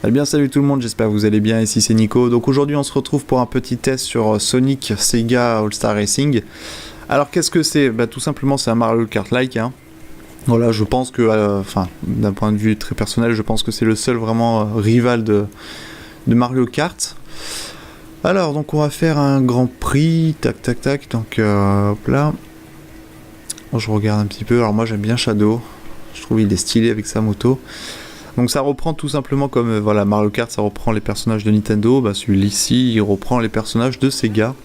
Eh bien salut tout le monde, j'espère que vous allez bien, ici c'est Nico. Donc aujourd'hui on se retrouve pour un petit test sur Sonic Sega All-Star Racing. Alors qu'est-ce que c'est ? Tout simplement c'est un Mario Kart-like. Voilà, je pense que, d'un point de vue très personnel, je pense que c'est le seul vraiment rival de Mario Kart. Alors donc on va faire un grand prix, tac tac tac, donc hop là. Je regarde un petit peu, alors moi j'aime bien Shadow, je trouve il est stylé avec sa moto. Donc ça reprend tout simplement comme Mario Kart, ça reprend les personnages de Nintendo, celui-ci il reprend les personnages de Sega.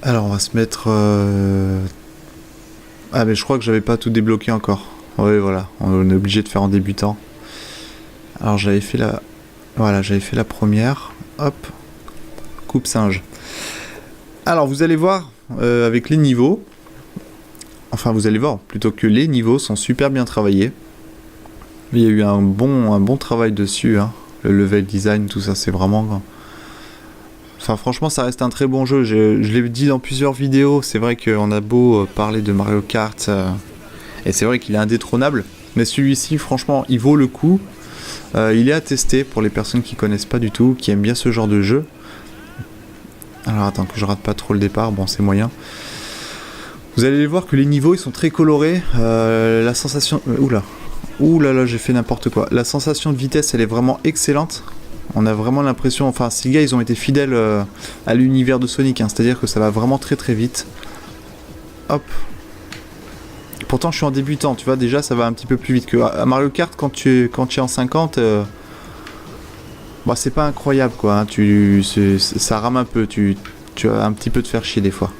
Alors on va se mettre... Ah mais je crois que j'avais pas tout débloqué encore. Oui voilà, on est obligé de faire en débutant. Alors j'avais fait la première. Hop. Coupe singe. Alors vous allez voir avec les niveaux. Enfin vous allez voir plutôt que les niveaux sont super bien travaillés. Il y a eu un bon travail dessus. Le level design, tout ça c'est vraiment... Enfin franchement ça reste un très bon jeu. Je l'ai dit dans plusieurs vidéos. C'est vrai qu'on a beau parler de Mario Kart. Et c'est vrai qu'il est indétrônable. Mais celui-ci franchement il vaut le coup. Il est à tester pour les personnes qui connaissent pas du tout, qui aiment bien ce genre de jeu. Alors attends que je rate pas trop le départ, bon c'est moyen. Vous allez voir que les niveaux ils sont très colorés. La sensation... Oula, j'ai fait n'importe quoi. La sensation de vitesse elle est vraiment excellente. On a vraiment l'impression... Enfin ces gars ils ont été fidèles à l'univers de Sonic. C'est-à-dire que ça va vraiment très très vite. Hop. Pourtant je suis en débutant, tu vois, déjà ça va un petit peu plus vite que à Mario Kart quand tu es en 50. C'est pas incroyable quoi, ça rame un peu, tu as un petit peu de faire chier des fois.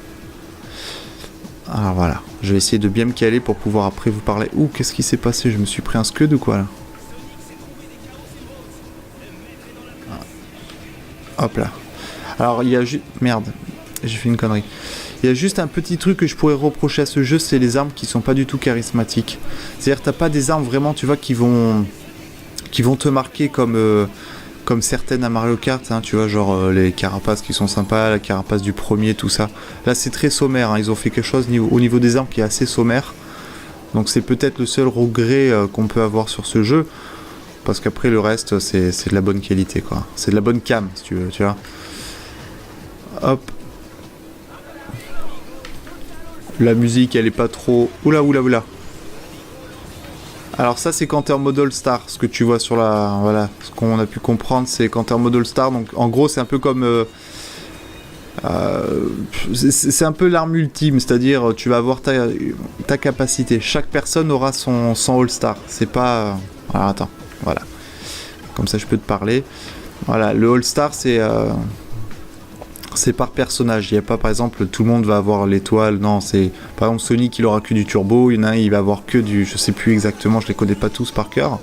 Alors voilà, je vais essayer de bien me caler pour pouvoir après vous parler. Ouh, qu'est-ce qui s'est passé ? Je me suis pris un scud ou quoi là ? Hop là. Alors il y a juste... Merde, j'ai fait une connerie. Il y a juste un petit truc que je pourrais reprocher à ce jeu, c'est les armes qui sont pas du tout charismatiques. C'est-à-dire t'as pas des armes vraiment, tu vois, qui vont te marquer comme certaines à Mario Kart, tu vois, genre les carapaces qui sont sympas, la carapace du premier, tout ça. Là c'est très sommaire, ils ont fait quelque chose au niveau des armes qui est assez sommaire. Donc c'est peut-être le seul regret qu'on peut avoir sur ce jeu. Parce qu'après le reste c'est de la bonne qualité quoi. C'est de la bonne cam si tu veux, tu vois. Hop. La musique elle est pas trop... Oula. Alors ça c'est quand t'es en mode All-Star, ce que tu vois sur la... Voilà, ce qu'on a pu comprendre c'est quand t'es en mode All-Star, donc en gros c'est un peu comme... c'est un peu l'arme ultime, c'est-à-dire tu vas avoir ta capacité. Chaque personne aura son All-Star, c'est pas... Alors attends, voilà. Comme ça je peux te parler. Voilà, le All-Star c'est par personnage, il n'y a pas par exemple tout le monde va avoir l'étoile, non c'est par exemple Sonic il aura que du turbo, il y en a un il va avoir que du, je sais plus exactement, je les connais pas tous par cœur,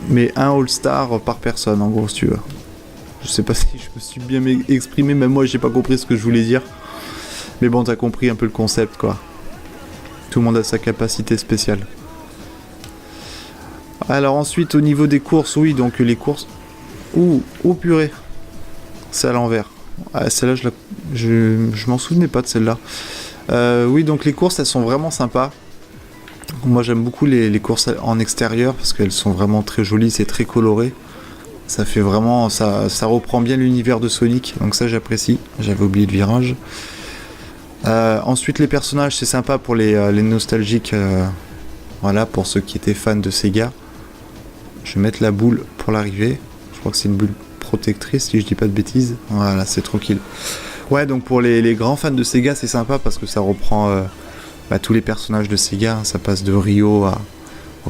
mais un All-Star par personne en gros si tu veux. Je sais pas si je me suis bien exprimé, même moi j'ai pas compris ce que je voulais dire, mais bon t'as compris un peu le concept quoi, tout le monde a sa capacité spéciale. Alors ensuite au niveau des courses, oui donc les courses, ouh purée. C'est à l'envers. Ah, celle-là, je m'en souvenais pas de celle-là. Oui, donc les courses, elles sont vraiment sympas. Moi, j'aime beaucoup les courses en extérieur parce qu'elles sont vraiment très jolies, c'est très coloré. Ça fait vraiment... Ça reprend bien l'univers de Sonic, donc ça, j'apprécie. J'avais oublié le virage. Ensuite, les personnages, c'est sympa pour les nostalgiques. Voilà, pour ceux qui étaient fans de Sega. Je vais mettre la boule pour l'arrivée. Je crois que c'est une boule protectrice si je dis pas de bêtises. Voilà, c'est tranquille. Ouais, donc pour les grands fans de Sega c'est sympa parce que ça reprend tous les personnages de Sega, ça passe de Ryo à,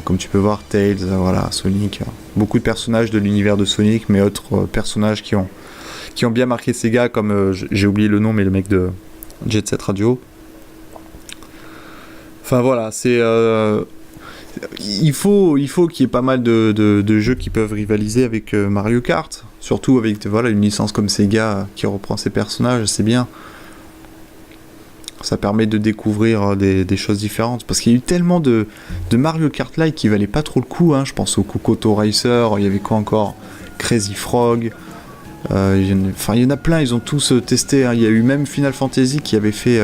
comme tu peux voir, Tails, voilà, Sonic, beaucoup de personnages de l'univers de Sonic, mais autres personnages qui ont bien marqué Sega comme j'ai oublié le nom, mais le mec de Jet Set Radio. Enfin voilà, c'est il faut qu'il y ait pas mal de jeux qui peuvent rivaliser avec Mario Kart, surtout avec une licence comme Sega qui reprend ses personnages, c'est bien. Ça permet de découvrir des choses différentes, parce qu'il y a eu tellement de Mario Kart-like qui valaient pas trop le coup, je pense au Kokoto Racer, il y avait quoi encore, Crazy Frog, il y en a plein, ils ont tous testé, il y a eu même Final Fantasy qui avait fait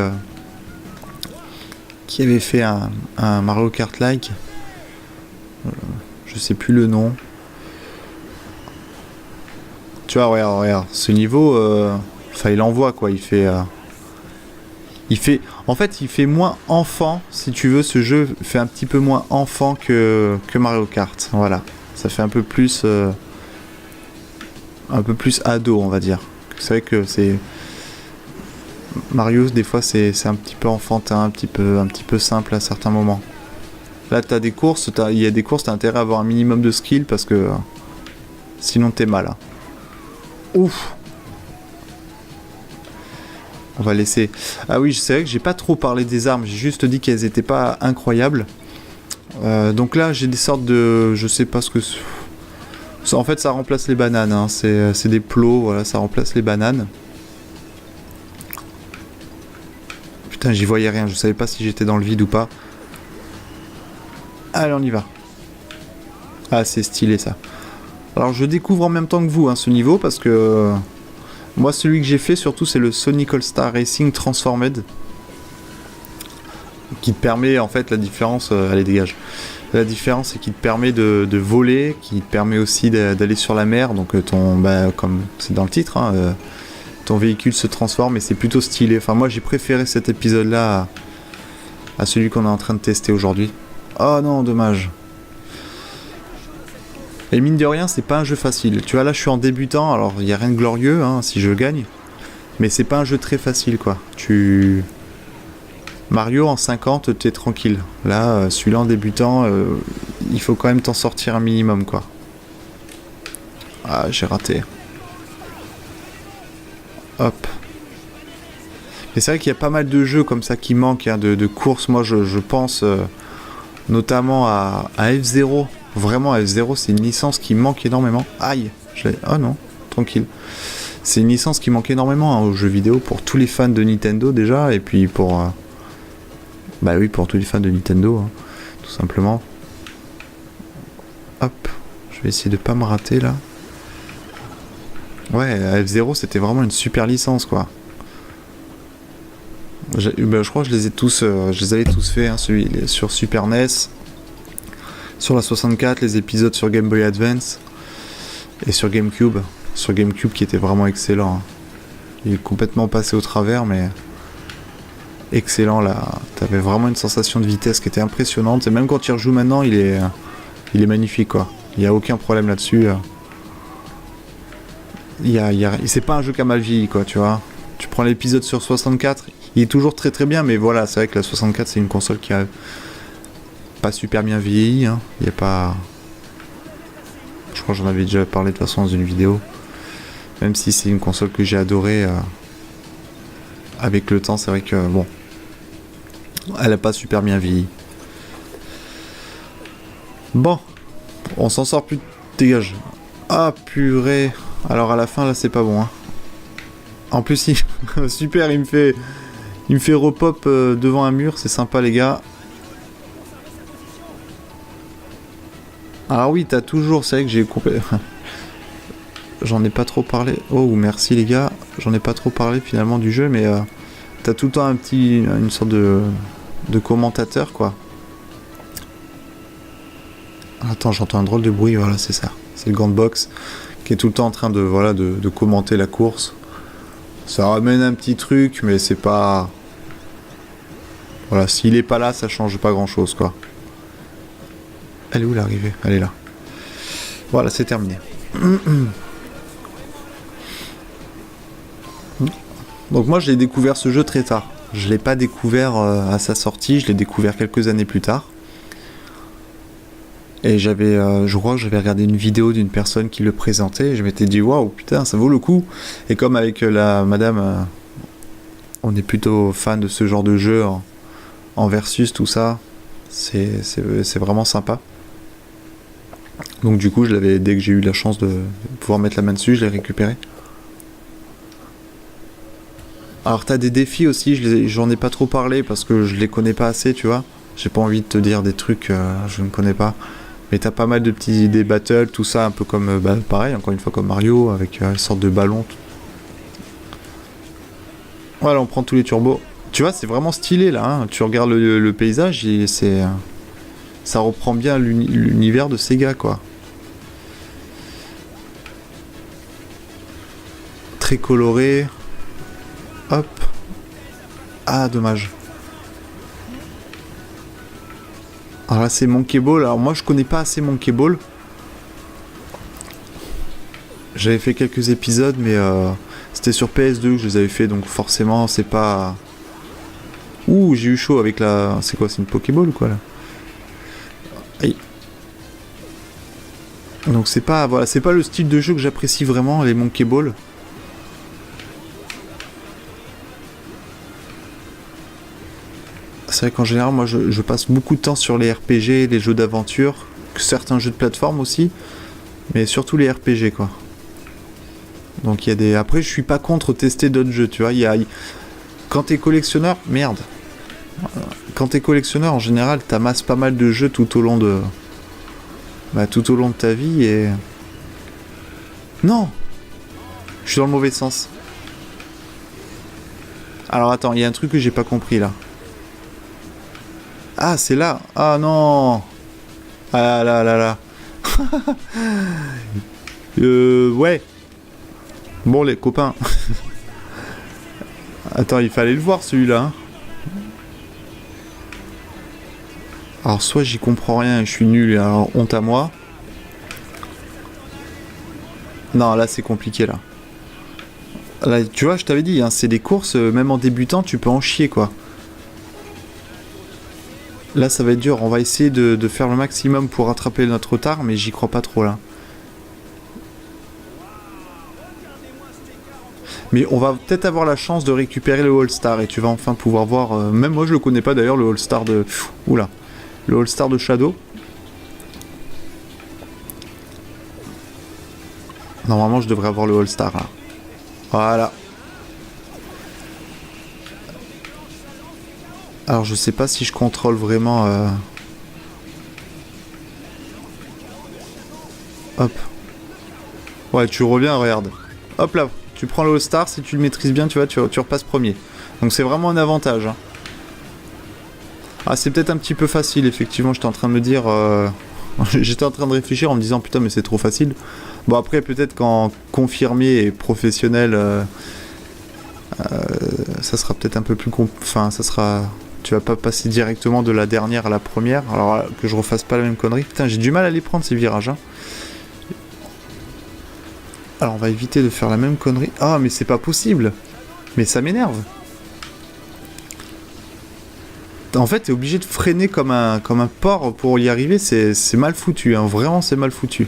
un Mario Kart-like. Je sais plus le nom. Tu vois, regarde, ce niveau, enfin il envoie quoi, en fait, il fait moins enfant, si tu veux, ce jeu fait un petit peu moins enfant que Mario Kart, voilà. Ça fait un peu plus ado, on va dire. C'est vrai que c'est Mario, des fois, c'est un petit peu enfantin, un petit peu simple à certains moments. Là, il y a des courses, t'as intérêt à avoir un minimum de skill parce que sinon t'es mal. Hein. Ouf. On va laisser. Ah oui, c'est vrai que j'ai pas trop parlé des armes, j'ai juste dit qu'elles étaient pas incroyables. Donc là, j'ai des sortes de. Je sais pas ce que. En fait, ça remplace les bananes, hein. C'est des plots, voilà, ça remplace les bananes. Putain, j'y voyais rien, je savais pas si j'étais dans le vide ou pas. Allez, on y va. Ah, c'est stylé ça. Alors, je découvre en même temps que vous hein, ce niveau parce que. Moi, celui que j'ai fait surtout, c'est le Sonic All-Star Racing Transformed. Qui te permet, en fait, la différence. Allez, dégage. La différence, c'est qu'il te permet de voler, qui te permet aussi d'aller sur la mer. Donc, comme c'est dans le titre, hein, ton véhicule se transforme et c'est plutôt stylé. Enfin, moi, j'ai préféré cet épisode-là à celui qu'on est en train de tester aujourd'hui. Oh non, dommage. Et mine de rien, c'est pas un jeu facile. Tu vois, là, je suis en débutant, alors il n'y a rien de glorieux hein, si je gagne. Mais c'est pas un jeu très facile, quoi. Mario, en 50, t'es tranquille. Là, celui-là, en débutant, il faut quand même t'en sortir un minimum, quoi. Ah, j'ai raté. Hop. Mais c'est vrai qu'il y a pas mal de jeux comme ça qui manquent, hein, de courses. Moi, je pense notamment à F-Zero. Vraiment, F-Zero, c'est une licence qui manque énormément. Aïe, oh non, tranquille. C'est une licence qui manque énormément hein, aux jeux vidéo pour tous les fans de Nintendo déjà, et puis pour... bah oui, pour tous les fans de Nintendo, hein, tout simplement. Hop, je vais essayer de pas me rater là. Ouais, F-Zero, c'était vraiment une super licence, quoi. Je crois que je les avais tous fait, hein, celui sur Super NES. Sur la 64, les épisodes sur Game Boy Advance et sur GameCube. Sur GameCube qui était vraiment excellent. Hein. Il est complètement passé au travers, mais excellent là. T'avais vraiment une sensation de vitesse qui était impressionnante. Et même quand tu y rejoues maintenant, il est magnifique quoi. Il n'y a aucun problème là-dessus. C'est pas un jeu qui a mal vieilli quoi, tu vois. Tu prends l'épisode sur 64, il est toujours très très bien, mais voilà, c'est vrai que la 64 c'est une console qui a pas super bien vieilli, hein. Il y a pas... Je crois que j'en avais déjà parlé de toute façon dans une vidéo. Même si c'est une console que j'ai adorée, avec le temps, c'est vrai que bon, elle a pas super bien vieilli. Bon, on s'en sort plus. Dégage. Ah purée. Alors à la fin là c'est pas bon. Hein. En plus super, il me fait repop devant un mur, c'est sympa les gars. Alors oui, t'as toujours, c'est vrai que j'ai coupé. J'en ai pas trop parlé. Oh, merci les gars. J'en ai pas trop parlé finalement du jeu, mais t'as tout le temps une sorte de commentateur, quoi. Attends, j'entends un drôle de bruit, voilà, c'est ça. C'est le Gantbox qui est tout le temps en train de commenter la course. Ça ramène un petit truc, mais c'est pas... Voilà, s'il est pas là, ça change pas grand-chose, quoi. Elle est où l'arrivée? Elle est là. Voilà, c'est terminé. Donc moi, j'ai découvert ce jeu très tard. Je l'ai pas découvert à sa sortie, je l'ai découvert quelques années plus tard. Et je crois que j'avais regardé une vidéo d'une personne qui le présentait, et je m'étais dit waouh, putain, ça vaut le coup. Et comme avec la madame, on est plutôt fan de ce genre de jeu en versus, tout ça, c'est vraiment sympa. Donc du coup, dès que j'ai eu la chance de pouvoir mettre la main dessus, je l'ai récupéré. Alors t'as des défis aussi, j'en ai pas trop parlé parce que je les connais pas assez, tu vois. J'ai pas envie de te dire des trucs je ne connais pas. Mais t'as pas mal des battles, tout ça, un peu comme, pareil, encore une fois comme Mario, avec une sorte de ballon. Voilà, on prend tous les turbos. Tu vois, c'est vraiment stylé là, hein. Tu regardes le paysage, c'est Ça reprend bien l'univers de Sega, quoi. Très coloré. Hop. Ah, dommage. Alors là, c'est Monkey Ball. Alors moi, je connais pas assez Monkey Ball. J'avais fait quelques épisodes, mais c'était sur PS2 que je les avais fait, donc forcément, c'est pas... Ouh, j'ai eu chaud avec la... C'est quoi, c'est une Pokéball ou quoi, là? Aïe. Donc c'est pas... Voilà, c'est pas le style de jeu que j'apprécie vraiment, les Monkey Ball. C'est vrai qu'en général, moi, je passe beaucoup de temps sur les RPG, les jeux d'aventure, certains jeux de plateforme aussi, mais surtout les RPG, quoi. Donc il y a des... Après, je suis pas contre tester d'autres jeux, tu vois. Quand t'es collectionneur, merde. Quand t'es collectionneur, en général, t'amasses pas mal de jeux tout au long de... tout au long de ta vie et... Non! Je suis dans le mauvais sens. Alors attends, il y a un truc que j'ai pas compris là. Ah, c'est là. Ah non. Ah là là là. Ouais. Bon les copains. Attends, il fallait le voir celui-là. Hein. Alors soit j'y comprends rien et je suis nul et alors honte à moi. Non, là c'est compliqué là. Là, tu vois, je t'avais dit, hein, c'est des courses, même en débutant, tu peux en chier quoi. Là, ça va être dur. On va essayer de faire le maximum pour rattraper notre retard, mais j'y crois pas trop là. Mais on va peut-être avoir la chance de récupérer le All-Star et tu vas enfin pouvoir voir. Même moi, je le connais pas d'ailleurs, le All-Star de. Oula. Le All-Star de Shadow. Normalement, je devrais avoir le All-Star là. Voilà. Alors, je sais pas si je contrôle vraiment. Hop. Ouais, tu reviens, regarde. Hop là, tu prends le All-Star, si tu le maîtrises bien, tu vois, tu repasses premier. Donc c'est vraiment un avantage. Hein. Ah, c'est peut-être un petit peu facile, effectivement, j'étais en train de me dire... J'étais en train de réfléchir en me disant, putain, mais c'est trop facile. Bon, après, peut-être qu'en confirmé et professionnel, ça sera peut-être un peu plus... Enfin, ça sera... Tu vas pas passer directement de la dernière à la première, alors que je refasse pas la même connerie. Putain, j'ai du mal à les prendre, ces virages, hein. Alors on va éviter de faire la même connerie. Ah mais c'est pas possible. Mais ça m'énerve. En fait t'es obligé de freiner comme un porc pour y arriver. C'est mal foutu. Hein. Vraiment c'est mal foutu.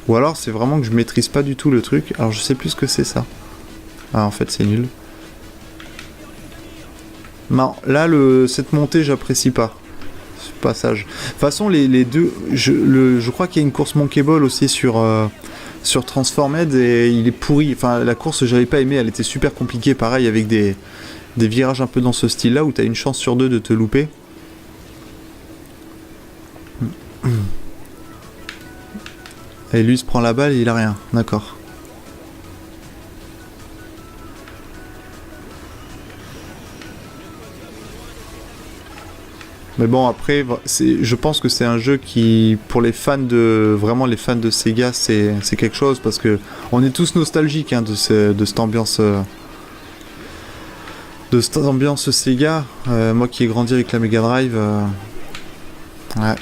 Ou alors c'est vraiment que je maîtrise pas du tout le truc. Alors je sais plus ce que c'est ça. Ah en fait c'est nul. Non là cette montée j'apprécie pas. Passage. De toute façon, les deux, je crois qu'il y a une course Monkey Ball aussi sur Transformed et il est pourri. Enfin, la course, j'avais pas aimé, elle était super compliquée, pareil, avec des virages un peu dans ce style-là où t'as une chance sur deux de te louper. Et lui se prend la balle et il a rien, d'accord. Mais bon après, je pense que c'est un jeu qui, pour les fans vraiment les fans de Sega, c'est quelque chose parce que on est tous nostalgiques hein, de cette ambiance, Sega. Moi qui ai grandi avec la Mega Drive,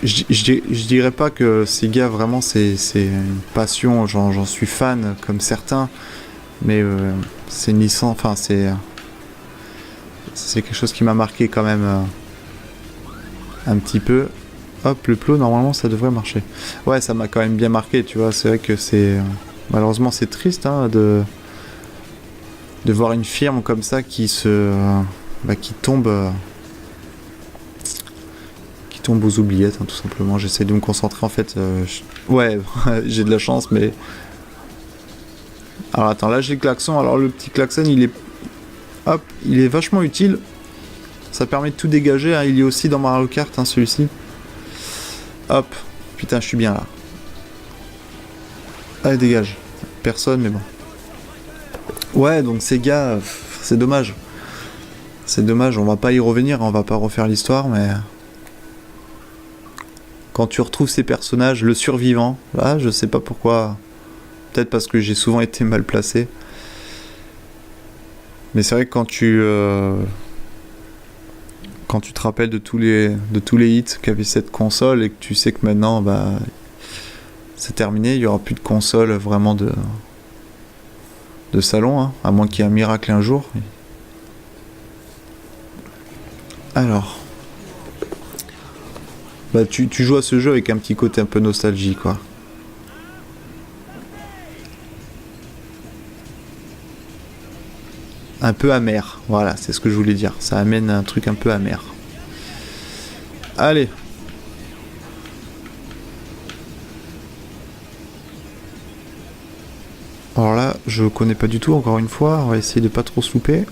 je dirais pas que Sega vraiment c'est une passion, j'en suis fan comme certains, mais c'est une licence, enfin c'est quelque chose qui m'a marqué quand même. Un petit peu. Hop, le plot, normalement, ça devrait marcher. Ouais, ça m'a quand même bien marqué, tu vois. C'est vrai que c'est... Malheureusement, c'est triste hein, de voir une firme comme ça qui qui tombe aux oubliettes, hein, tout simplement. J'essaie de me concentrer, en fait. Ouais, j'ai de la chance, mais... Alors, attends, là, j'ai le klaxon. Alors, le petit klaxon, il est... Hop, il est vachement utile. Ça permet de tout dégager, hein. Il est aussi dans Mario Kart, hein, celui-ci. Hop, putain, je suis bien là. Allez, dégage. Personne, mais bon. Ouais, donc Sega, c'est dommage. C'est dommage, on va pas y revenir, on va pas refaire l'histoire, mais... quand tu retrouves ces personnages, le survivant, là, je sais pas pourquoi. Peut-être parce que j'ai souvent été mal placé. Mais c'est vrai que quand tu te rappelles de tous les hits qu'avait cette console et que tu sais que maintenant, bah, c'est terminé, il n'y aura plus de console vraiment de salon, hein, à moins qu'il y ait un miracle un jour. Alors, bah, tu joues à ce jeu avec un petit côté un peu nostalgie, quoi. Un peu amer, voilà, c'est ce que je voulais dire. Ça amène un truc un peu amer. Allez. Alors là, je connais pas du tout, encore une fois. On va essayer de pas trop se louper.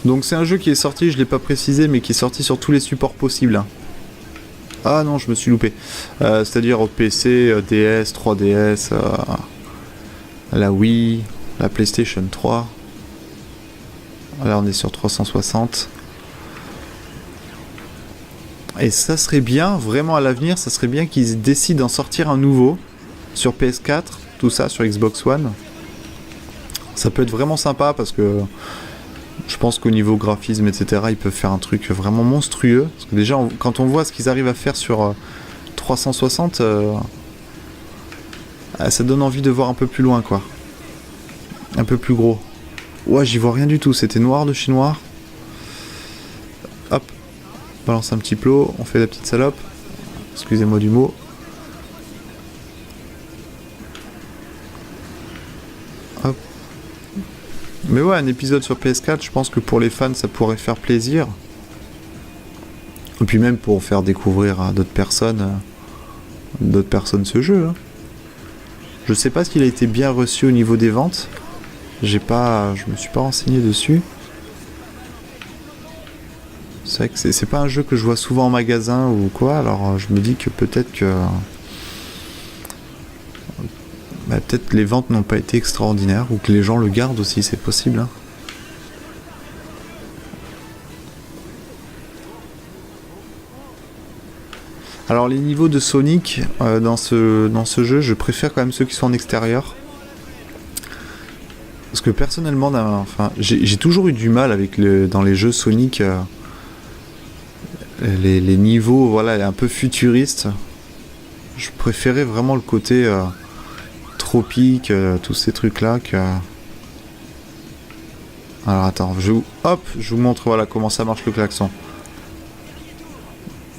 Donc c'est un jeu qui est sorti, je l'ai pas précisé, mais qui est sorti sur tous les supports possibles. Hein. Ah non, je me suis loupé. C'est-à-dire au PC, DS, 3DS, la Wii, la PlayStation 3. Là on est sur 360. Et ça serait bien, vraiment à l'avenir, ça serait bien qu'ils décident d'en sortir un nouveau sur PS4, tout ça sur Xbox One. Ça peut être vraiment sympa parce que je pense qu'au niveau graphisme, etc., ils peuvent faire un truc vraiment monstrueux. Parce que déjà, quand on voit ce qu'ils arrivent à faire sur 360, ça donne envie de voir un peu plus loin, quoi. Un peu plus gros. Ouais, j'y vois rien du tout, c'était noir de chez noir. Hop, balance un petit plot, on fait la petite salope. Excusez-moi du mot. Hop. Mais ouais, un épisode sur PS4, je pense que pour les fans, ça pourrait faire plaisir. Et puis même pour faire découvrir à d'autres personnes ce jeu. Hein. Je sais pas s'il a été bien reçu au niveau des ventes. Je me suis pas renseigné dessus. C'est vrai que c'est pas un jeu que je vois souvent en magasin ou quoi, alors je me dis que peut-être que... Bah, peut-être les ventes n'ont pas été extraordinaires, ou que les gens le gardent aussi, c'est possible. Hein. Alors les niveaux de Sonic dans ce jeu, je préfère quand même ceux qui sont en extérieur. Parce que personnellement, j'ai toujours eu du mal avec dans les jeux Sonic, les niveaux voilà, un peu futuristes. Je préférais vraiment le côté tropique, tous ces trucs-là. Alors attends, je vous montre voilà, comment ça marche le klaxon.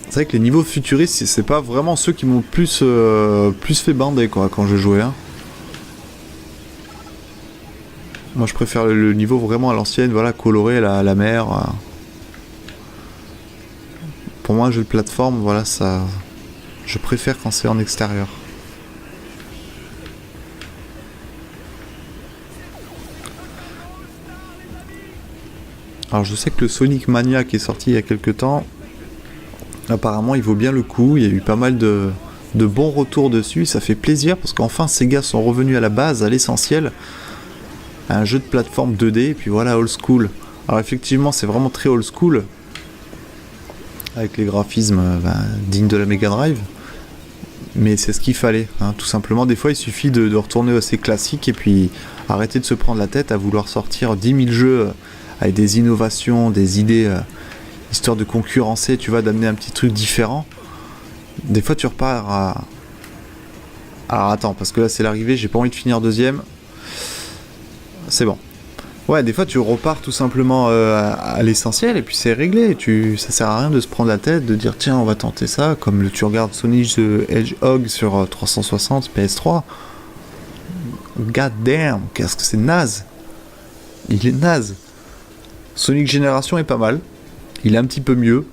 C'est vrai que les niveaux futuristes, c'est pas vraiment ceux qui m'ont plus fait bander quoi, quand je jouais. Hein. Moi je préfère le niveau vraiment à l'ancienne, voilà, coloré, la mer. Pour moi un jeu de plateforme, voilà, ça. Je préfère quand c'est en extérieur. Alors je sais que le Sonic Mania qui est sorti il y a quelques temps, apparemment il vaut bien le coup, il y a eu pas mal de bons retours dessus, ça fait plaisir parce qu'enfin ces gars sont revenus à la base, à l'essentiel, à un jeu de plateforme 2D, et puis voilà, old school. Alors effectivement c'est vraiment très old school, avec les graphismes dignes de la Mega Drive, mais c'est ce qu'il fallait, hein, tout simplement. Des fois il suffit de retourner assez classique et puis arrêter de se prendre la tête à vouloir sortir 10 000 jeux avec des innovations, des idées, histoire de concurrencer, tu vois, d'amener un petit truc différent. Des fois tu repars à... Alors attends, parce que là c'est l'arrivée, j'ai pas envie de finir deuxième. C'est bon. Ouais, des fois tu repars tout simplement à l'essentiel et puis c'est réglé. Ça sert à rien de se prendre la tête, de dire tiens on va tenter ça, comme tu regardes Sonic the Hedgehog sur 360 PS3. God damn, qu'est-ce que c'est naze. Il est naze. Sonic Génération est pas mal. Il est un petit peu mieux.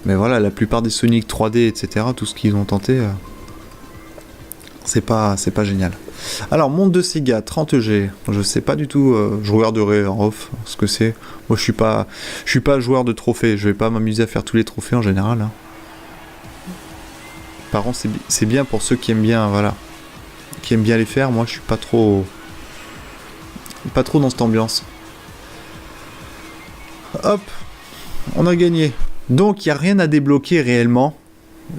Mais voilà, la plupart des Sonic 3D, etc., tout ce qu'ils ont tenté, c'est pas génial. Alors, monde de Sega, 30G. Je sais pas du tout, je regarderai en off ce que c'est. Moi, je suis pas joueur de trophées. Je vais pas m'amuser à faire tous les trophées en général. Hein. Par contre, c'est bien pour ceux qui aiment bien, voilà. Qui aiment bien les faire. Moi, je suis pas trop dans cette ambiance. Hop. on a gagné. Donc, il n'y a rien à débloquer réellement.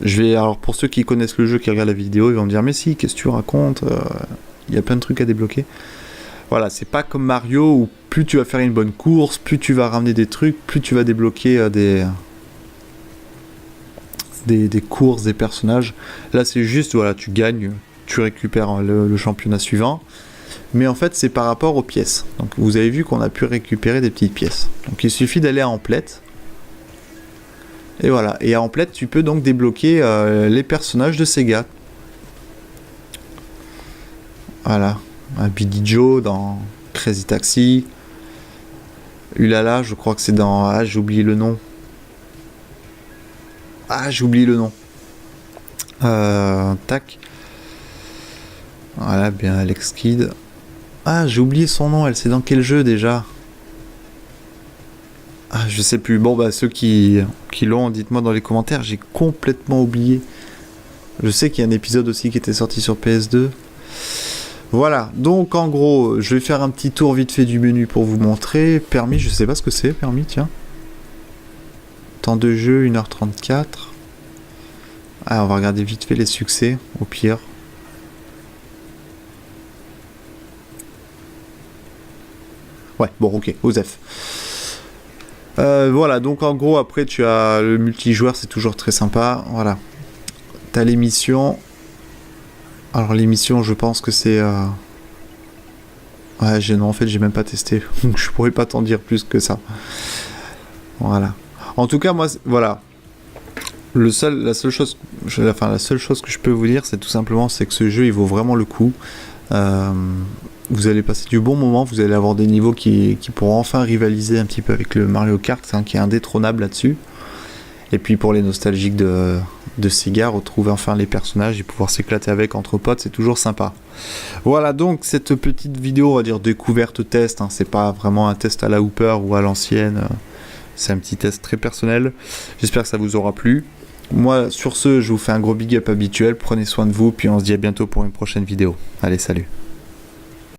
Alors, pour ceux qui connaissent le jeu, qui regardent la vidéo, ils vont me dire, mais si, qu'est-ce que tu racontes? Il y a plein de trucs à débloquer. Voilà, c'est pas comme Mario où plus tu vas faire une bonne course, plus tu vas ramener des trucs, plus tu vas débloquer des courses, des personnages. Là, c'est juste, voilà, tu gagnes, tu récupères le championnat suivant. Mais en fait, c'est par rapport aux pièces. Donc, vous avez vu qu'on a pu récupérer des petites pièces. Donc, il suffit d'aller à Amplette. Et voilà. Et à Amplette, tu peux donc débloquer les personnages de Sega. Voilà. Un Billy Joe dans Crazy Taxi. Ulala, je crois que c'est dans... Ah, j'ai oublié le nom. Tac. Voilà, bien Alex Kidd. Ah, j'ai oublié son nom, elle c'est dans quel jeu déjà? Ah, je sais plus. Bon, bah, ceux qui l'ont, dites-moi dans les commentaires, j'ai complètement oublié. Je sais qu'il y a un épisode aussi qui était sorti sur PS2. Voilà, donc en gros, je vais faire un petit tour vite fait du menu pour vous montrer. Permis, je sais pas ce que c'est, permis, tiens. Temps de jeu, 1h34. Ah, on va regarder vite fait les succès, au pire. Ouais, bon, ok, Osef. Voilà, donc en gros, après, tu as le multijoueur, c'est toujours très sympa. Voilà. T'as l'émission. Alors, l'émission, je pense que c'est... Ouais, non, en fait, j'ai même pas testé. Donc, je pourrais pas t'en dire plus que ça. Voilà. En tout cas, moi, voilà. La seule chose que je peux vous dire, c'est tout simplement, c'est que ce jeu, il vaut vraiment le coup. Vous allez passer du bon moment, vous allez avoir des niveaux qui pourront enfin rivaliser un petit peu avec le Mario Kart, hein, qui est indétrônable là-dessus. Et puis pour les nostalgiques de Sega, retrouver enfin les personnages et pouvoir s'éclater avec entre potes, c'est toujours sympa. Voilà, donc cette petite vidéo, on va dire découverte test, hein, c'est pas vraiment un test à la Hooper ou à l'ancienne, c'est un petit test très personnel. J'espère que ça vous aura plu. Moi, sur ce, je vous fais un gros big up habituel, prenez soin de vous, puis on se dit à bientôt pour une prochaine vidéo. Allez, salut!